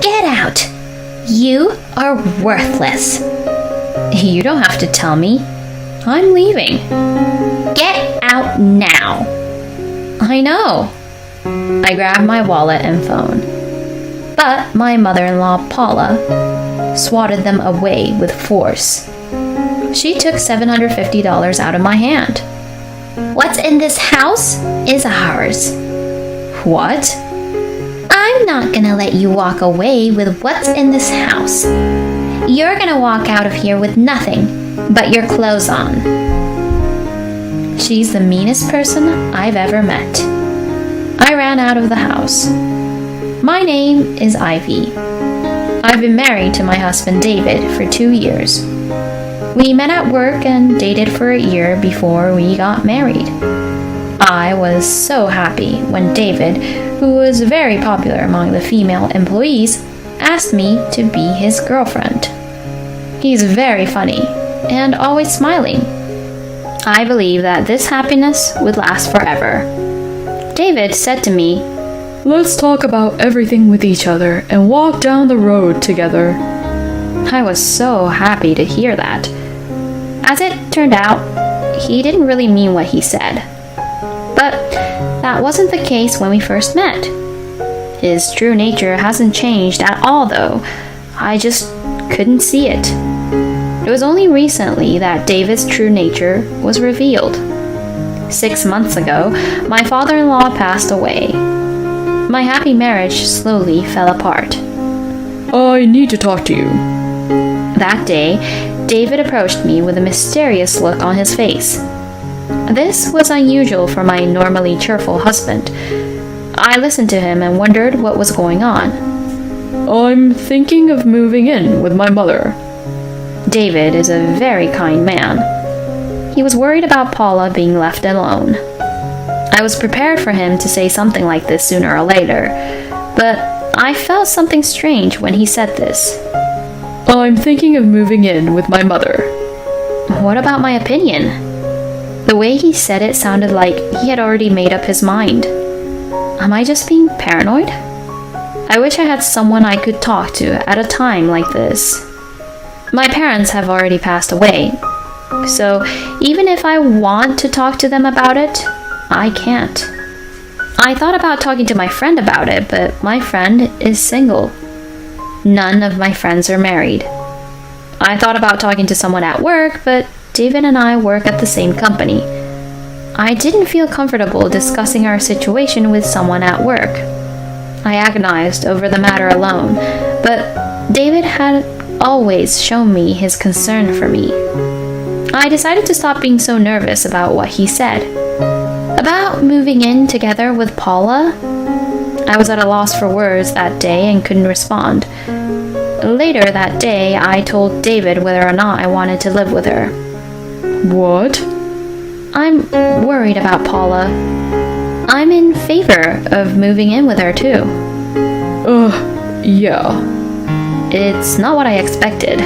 Get out! You are worthless. You don't have to tell me. I'm leaving. Get out now. I know. I grabbed my wallet and phone. But my mother-in-law, Paula, swatted them away with force. She took $750 out of my hand. What's in this house is ours. What? I'm not gonna let you walk away with what's in this house. You're gonna walk out of here with nothing but your clothes on. She's the meanest person I've ever met. I ran out of the house. My name is Ivy. I've been married to my husband David for 2 years. We met at work and dated for a year before we got married. I was so happy when David, who was very popular among the female employees, asked me to be his girlfriend. He's very funny and always smiling. I believe that this happiness would last forever. David said to me, "Let's talk about everything with each other and walk down the road together." I was so happy to hear that. As it turned out, he didn't really mean what he said. But that wasn't the case when we first met. His true nature hasn't changed at all, though. I just couldn't see it. It was only recently that David's true nature was revealed. 6 months ago, my father-in-law passed away. My happy marriage slowly fell apart. "I need to talk to you." That day, David approached me with a mysterious look on his face. This was unusual for my normally cheerful husband. I listened to him and wondered what was going on. "I'm thinking of moving in with my mother." David is a very kind man. He was worried about Paula being left alone. I was prepared for him to say something like this sooner or later, but I felt something strange when he said this. "I'm thinking of moving in with my mother." What about my opinion? The way he said it sounded like he had already made up his mind. Am I just being paranoid? I wish I had someone I could talk to at a time like this. My parents have already passed away, so even if I want to talk to them about it, I can't. I thought about talking to my friend about it, but my friend is single. None of my friends are married. I thought about talking to someone at work, but David and I work at the same company. I didn't feel comfortable discussing our situation with someone at work. I agonized over the matter alone, but David had always shown me his concern for me. I decided to stop being so nervous about what he said. About moving in together with Paula? I was at a loss for words that day and couldn't respond. Later that day, I told David whether or not I wanted to live with her. "What?" I'm worried about Paula. I'm in favor of moving in with her too. Yeah. It's not what I expected.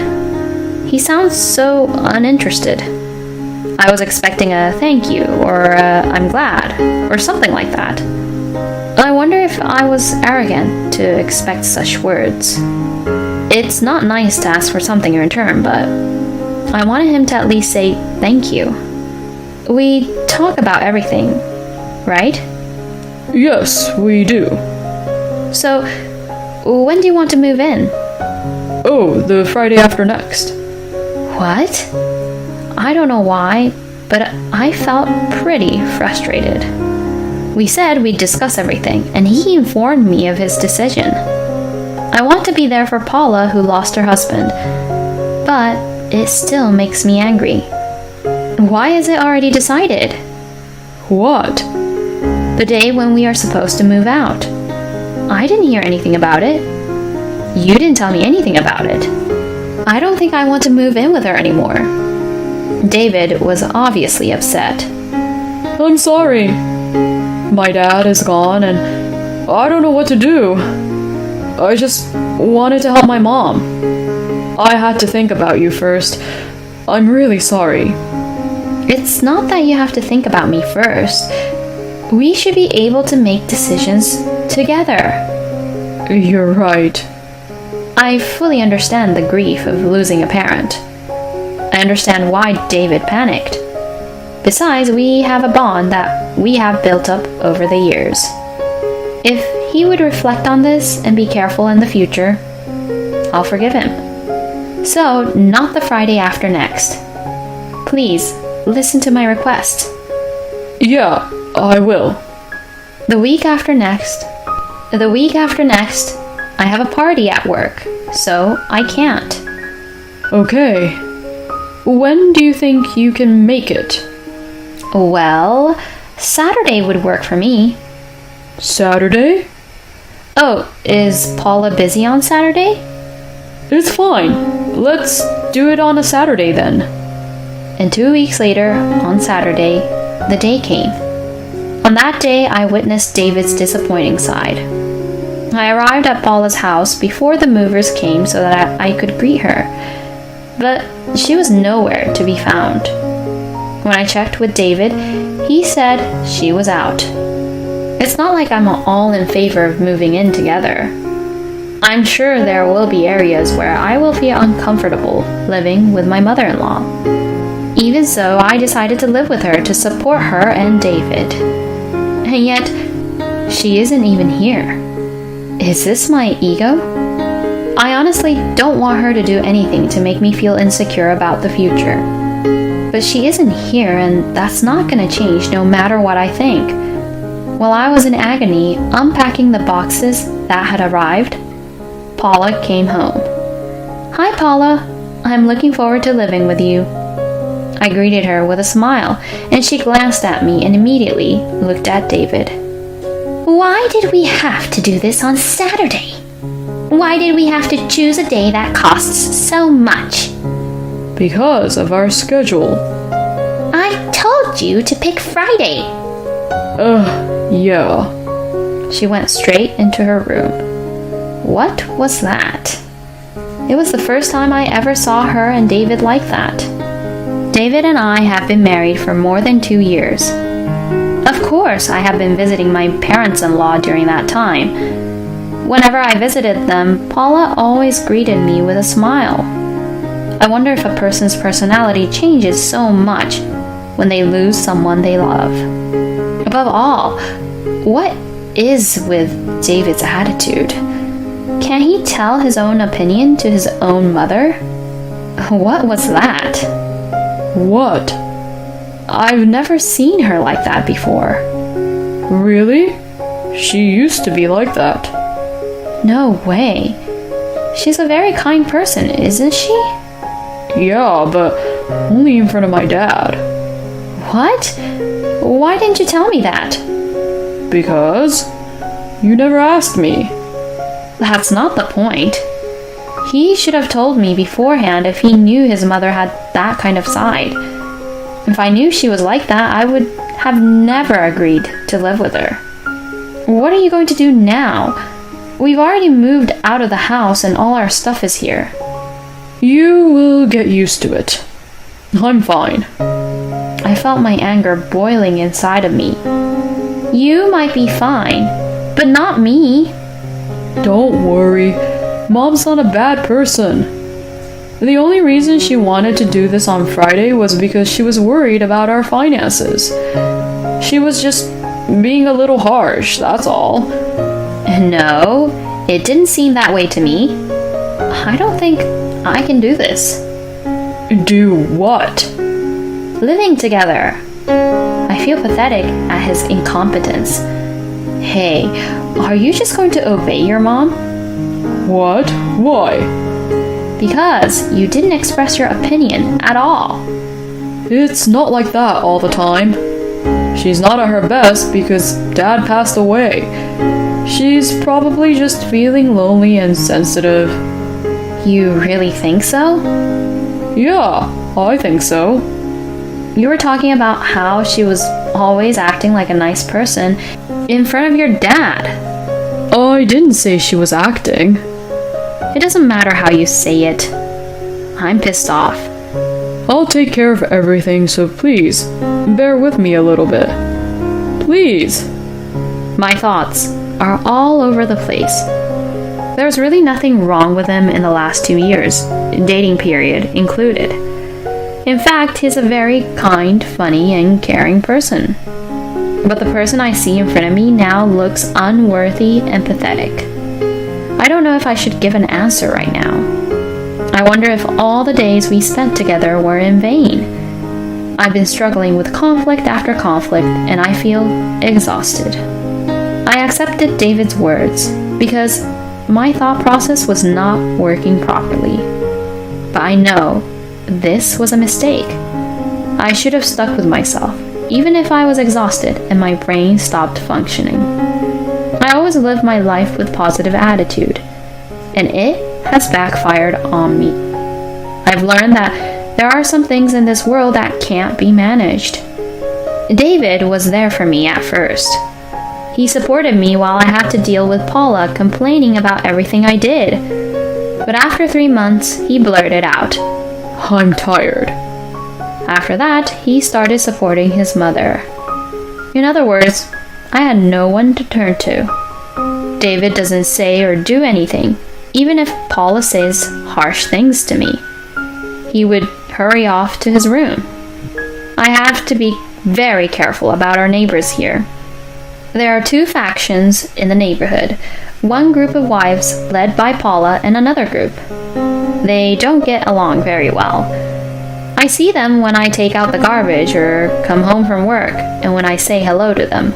He sounds so uninterested. I was expecting a thank you or a I'm glad or something like that. I wonder if I was arrogant to expect such words. It's not nice to ask for something in return, but I wanted him to at least say thank you. We talk about everything, right? "Yes, we do." So, when do you want to move in? "Oh, the Friday after next." What? I don't know why, but I felt pretty frustrated. We said we'd discuss everything, and he informed me of his decision. I want to be there for Paula, who lost her husband, but it still makes me angry. Why is it already decided? "What?" The day when we are supposed to move out. I didn't hear anything about it. You didn't tell me anything about it. I don't think I want to move in with her anymore. David was obviously upset. "I'm sorry. My dad is gone and I don't know what to do. I just wanted to help my mom. I had to think about you first. I'm really sorry." It's not that you have to think about me first. We should be able to make decisions together. "You're right." I fully understand the grief of losing a parent. I understand why David panicked. Besides, we have a bond that we have built up over the years. If he would reflect on this and be careful in the future, I'll forgive him. So, not the Friday after next. Please, listen to my request. Yeah, I will. The week after next, I have a party at work, so I can't. Okay. When do you think you can make it? Well, Saturday would work for me. Saturday? Oh, is Paula busy on Saturday? It's fine. Let's do it on a Saturday then. And 2 weeks later, on Saturday, the day came. On that day, I witnessed David's disappointing side. I arrived at Paula's house before the movers came so that I could greet her, but she was nowhere to be found. When I checked with David, he said she was out. It's not like I'm all in favor of moving in together. I'm sure there will be areas where I will feel uncomfortable living with my mother-in-law. Even so, I decided to live with her to support her and David. And yet, she isn't even here. Is this my ego? I honestly don't want her to do anything to make me feel insecure about the future. But she isn't here, and that's not going to change no matter what I think. While I was in agony unpacking the boxes that had arrived, Paula came home. Hi, Paula. I'm looking forward to living with you. I greeted her with a smile, and she glanced at me and immediately looked at David. Why did we have to do this on Saturday? Why did we have to choose a day that costs so much? Because of our schedule. I told you to pick Friday. Yeah. She went straight into her room. What was that? It was the first time I ever saw her and David like that. David and I have been married for more than 2 years. Of course, I have been visiting my parents-in-law during that time. Whenever I visited them, Paula always greeted me with a smile. I wonder if a person's personality changes so much when they lose someone they love. Above all, what is with David's attitude? Can he tell his own opinion to his own mother? What was that? What? I've never seen her like that before. Really? She used to be like that. No way. She's a very kind person, isn't she? Yeah, but only in front of my dad. What? Why didn't you tell me that? Because you never asked me. That's not the point. He should have told me beforehand if he knew his mother had that kind of side. If I knew she was like that, I would have never agreed to live with her. What are you going to do now? We've already moved out of the house and all our stuff is here. You will get used to it. I'm fine. I felt my anger boiling inside of me. You might be fine, but not me. Don't worry. Mom's not a bad person. The only reason she wanted to do this on Friday was because she was worried about our finances. She was just being a little harsh, that's all. No, it didn't seem that way to me. I don't think I can do this. Do what? Living together. I feel pathetic at his incompetence. Hey, are you just going to obey your mom? What? Why? Because you didn't express your opinion at all. It's not like that all the time. She's not at her best because Dad passed away. She's probably just feeling lonely and sensitive. You really think so? Yeah, I think so. You were talking about how she was always acting like a nice person in front of your dad. I didn't say she was acting. It doesn't matter how you say it. I'm pissed off. I'll take care of everything, so please, bear with me a little bit. Please. My thoughts are all over the place. There's really nothing wrong with him in the last 2 years, dating period included. In fact, he's a very kind, funny, and caring person. But the person I see in front of me now looks unworthy and pathetic. I don't know if I should give an answer right now. I wonder if all the days we spent together were in vain. I've been struggling with conflict after conflict, and I feel exhausted. I accepted David's words because my thought process was not working properly. But I know this was a mistake. I should have stuck with myself, even if I was exhausted and my brain stopped functioning. I always lived my life with positive attitude, and it has backfired on me. I've learned that there are some things in this world that can't be managed. David was there for me at first. He supported me while I had to deal with Paula complaining about everything I did. But after 3 months, he blurted out, I'm tired. After that, he started supporting his mother. In other words, I had no one to turn to. David doesn't say or do anything, even if Paula says harsh things to me. He would hurry off to his room. I have to be very careful about our neighbors here. There are 2 factions in the neighborhood, one group of wives led by Paula and another group. They don't get along very well. I see them when I take out the garbage or come home from work and when I say hello to them.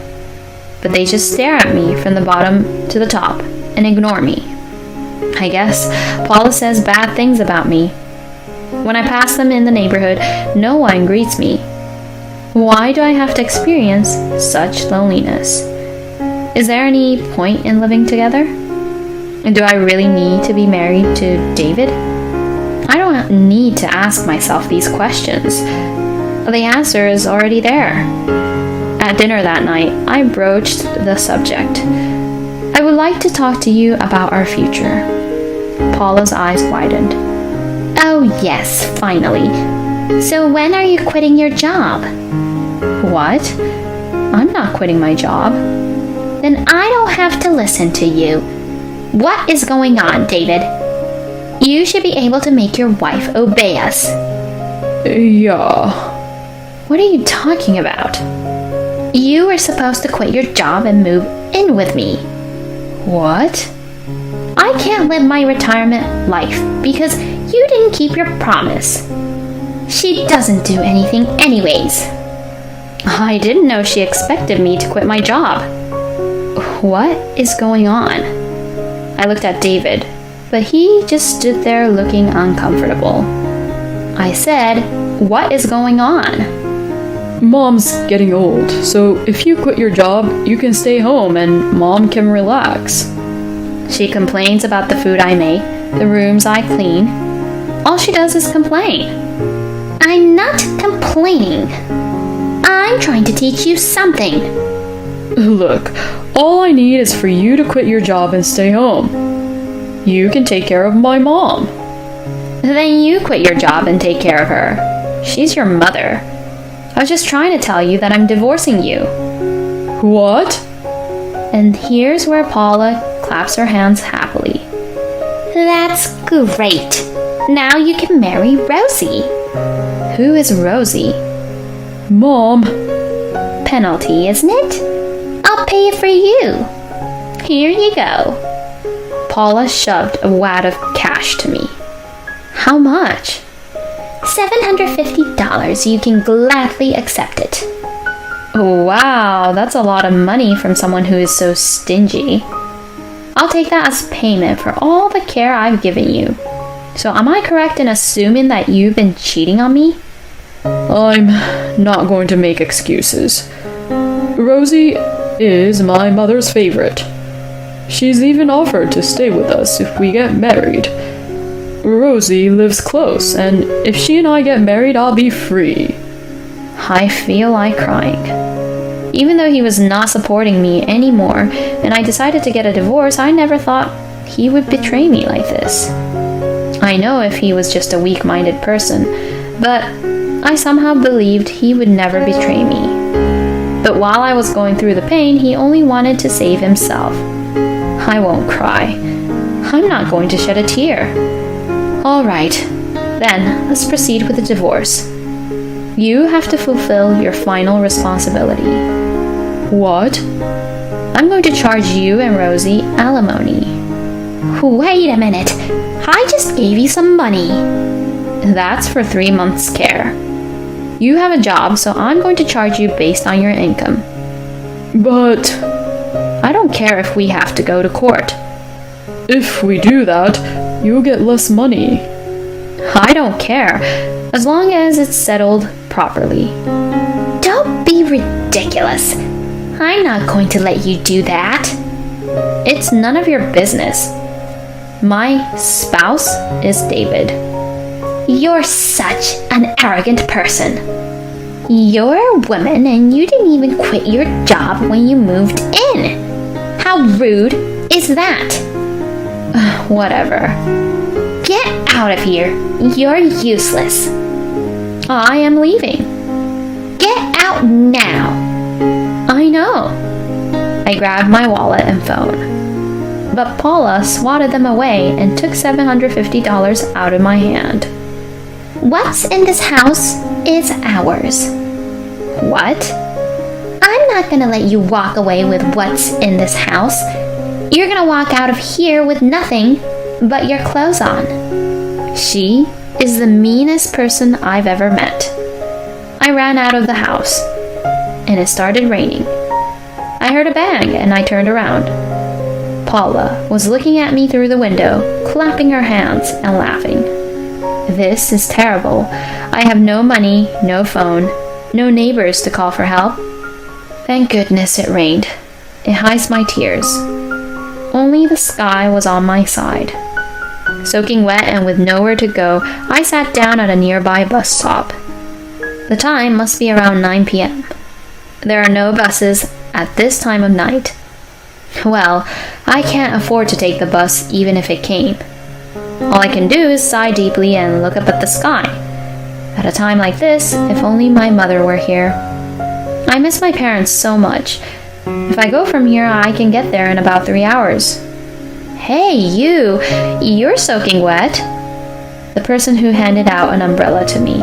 But they just stare at me from the bottom to the top and ignore me. I guess Paula says bad things about me. When I pass them in the neighborhood, no one greets me. Why do I have to experience such loneliness? Is there any point in living together? Do I really need to be married to David? I don't need to ask myself these questions. The answer is already there. At dinner that night, I broached the subject. I would like to talk to you about our future. Paula's eyes widened. Oh, yes, finally. So when are you quitting your job? What? I'm not quitting my job. Then I don't have to listen to you. What is going on, David? You should be able to make your wife obey us. Yeah. What are you talking about? You were supposed to quit your job and move in with me. What? I can't live my retirement life because you didn't keep your promise. She doesn't do anything anyways. I didn't know she expected me to quit my job. What is going on? I looked at David, but he just stood there looking uncomfortable. I said, "What is going on?" Mom's getting old, so if you quit your job, you can stay home and Mom can relax. She complains about the food I make, the rooms I clean. All she does is complain. I'm not complaining. I'm trying to teach you something. Look, all I need is for you to quit your job and stay home. You can take care of my mom. Then you quit your job and take care of her. She's your mother. I was just trying to tell you that I'm divorcing you. What? And here's where Paula claps her hands happily. That's great. Now you can marry Rosie. Who is Rosie? Mom. Penalty, isn't it? I'll pay it for you. Here you go. Paula shoved a wad of cash to me. How much? $750. You can gladly accept it. Wow, that's a lot of money from someone who is so stingy. I'll take that as payment for all the care I've given you. So am I correct in assuming that you've been cheating on me? I'm not going to make excuses. Rosie is my mother's favorite. She's even offered to stay with us if we get married. Rosie lives close, and if she and I get married, I'll be free. I feel like crying. Even though he was not supporting me anymore, and I decided to get a divorce, I never thought he would betray me like this. I know if he was just a weak-minded person, but I somehow believed he would never betray me. But while I was going through the pain, he only wanted to save himself. I won't cry. I'm not going to shed a tear. All right, then let's proceed with the divorce. You have to fulfill your final responsibility. What? I'm going to charge you and Rosie alimony. Wait a minute. I just gave you some money. That's for 3 months' care. You have a job, so I'm going to charge you based on your income. But I don't care if we have to go to court. if we do that, you'll get less money. I don't care, as long as it's settled properly. Don't be ridiculous. I'm not going to let you do that. It's none of your business. My spouse is David. You're such an arrogant person. You're a woman and you didn't even quit your job when you moved in. How rude is that? Whatever. Get out of here. You're useless. I am leaving. Get out now. I know. I grabbed my wallet and phone. But Paula swatted them away and took $750 out of my hand. What's in this house is ours. What? I'm not gonna let you walk away with what's in this house. You're gonna walk out of here with nothing but your clothes on. She is the meanest person I've ever met. I ran out of the house, and it started raining. I heard a bang, and I turned around. Paula was looking at me through the window, clapping her hands and laughing. This is terrible. I have no money, no phone, no neighbors to call for help. Thank goodness it rained. It hides my tears. Only the sky was on my side. Soaking wet and with nowhere to go, I sat down at a nearby bus stop. The time must be around 9 p.m. There are no buses at this time of night. Well, I can't afford to take the bus even if it came. All I can do is sigh deeply and look up at the sky. At a time like this, if only my mother were here. I miss my parents so much. If I go from here, I can get there in about 3 hours. Hey, you're soaking wet. The person who handed out an umbrella to me.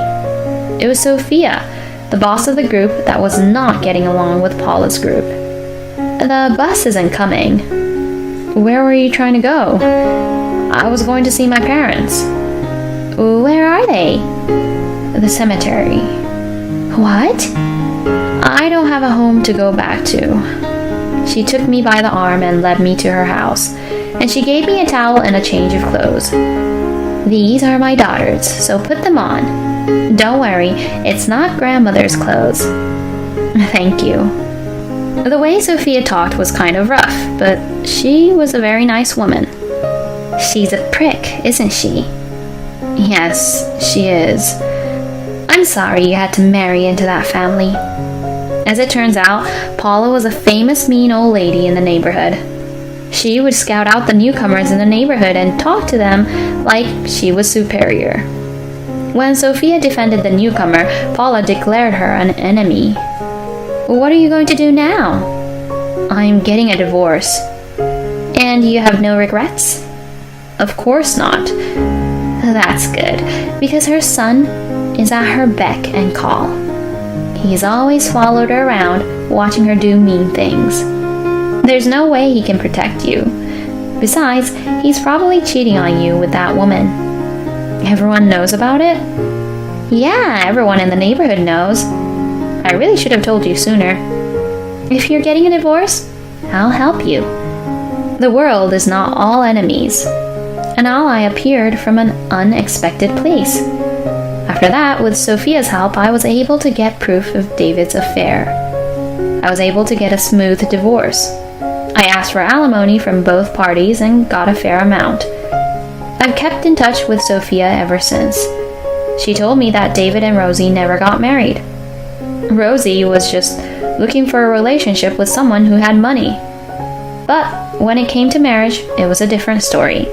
It was Sophia, the boss of the group that was not getting along with Paula's group. The bus isn't coming. Where were you trying to go? I was going to see my parents. Where are they? The cemetery. What? I don't have a home to go back to. She took me by the arm and led me to her house, and she gave me a towel and a change of clothes. These are my daughters, so put them on. Don't worry, it's not grandmother's clothes. Thank you. The way Sophia talked was kind of rough, but she was a very nice woman. She's a prick, isn't she? Yes, she is. I'm sorry you had to marry into that family. As it turns out, Paula was a famous mean old lady in the neighborhood. She would scout out the newcomers in the neighborhood and talk to them like she was superior. When Sophia defended the newcomer, Paula declared her an enemy. What are you going to do now? I'm getting a divorce. And you have no regrets? Of course not. That's good, because her son is at her beck and call. He's always followed her around, watching her do mean things. There's no way he can protect you. Besides, he's probably cheating on you with that woman. Everyone knows about it? Yeah, everyone in the neighborhood knows. I really should have told you sooner. If you're getting a divorce, I'll help you. The world is not all enemies. And I appeared from an unexpected place. After that, with Sophia's help, I was able to get proof of David's affair. I was able to get a smooth divorce. I asked for alimony from both parties and got a fair amount. I've kept in touch with Sophia ever since. She told me that David and Rosie never got married. Rosie was just looking for a relationship with someone who had money. But when it came to marriage, it was a different story.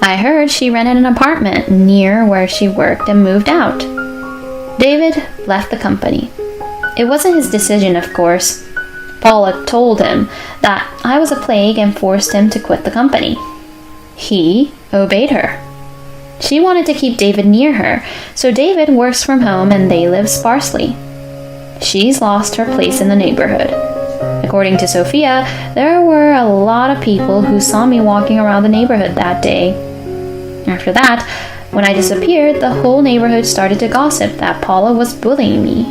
I heard she rented an apartment near where she worked and moved out. David left the company. It wasn't his decision, of course. Paula told him that I was a plague and forced him to quit the company. He obeyed her. She wanted to keep David near her, so David works from home and they live sparsely. She's lost her place in the neighborhood. According to Sophia, there were a lot of people who saw me walking around the neighborhood that day. After that, when I disappeared, the whole neighborhood started to gossip that Paula was bullying me.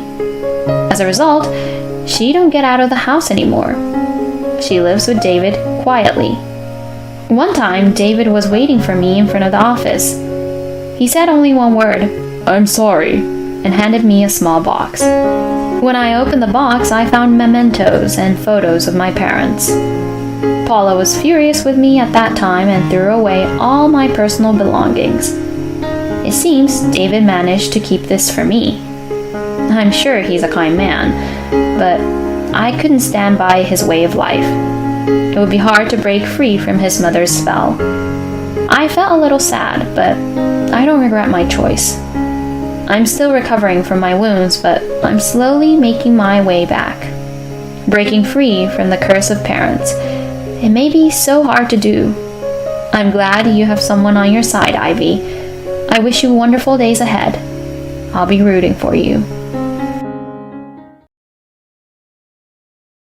As a result, she don't get out of the house anymore. She lives with David quietly. One time, David was waiting for me in front of the office. He said only one word, "I'm sorry," and handed me a small box. When I opened the box, I found mementos and photos of my parents. Paula was furious with me at that time and threw away all my personal belongings. It seems David managed to keep this for me. I'm sure he's a kind man, but I couldn't stand by his way of life. It would be hard to break free from his mother's spell. I felt a little sad, but I don't regret my choice. I'm still recovering from my wounds, but I'm slowly making my way back. Breaking free from the curse of parents. It may be so hard to do. I'm glad you have someone on your side, Ivy. I wish you wonderful days ahead. I'll be rooting for you.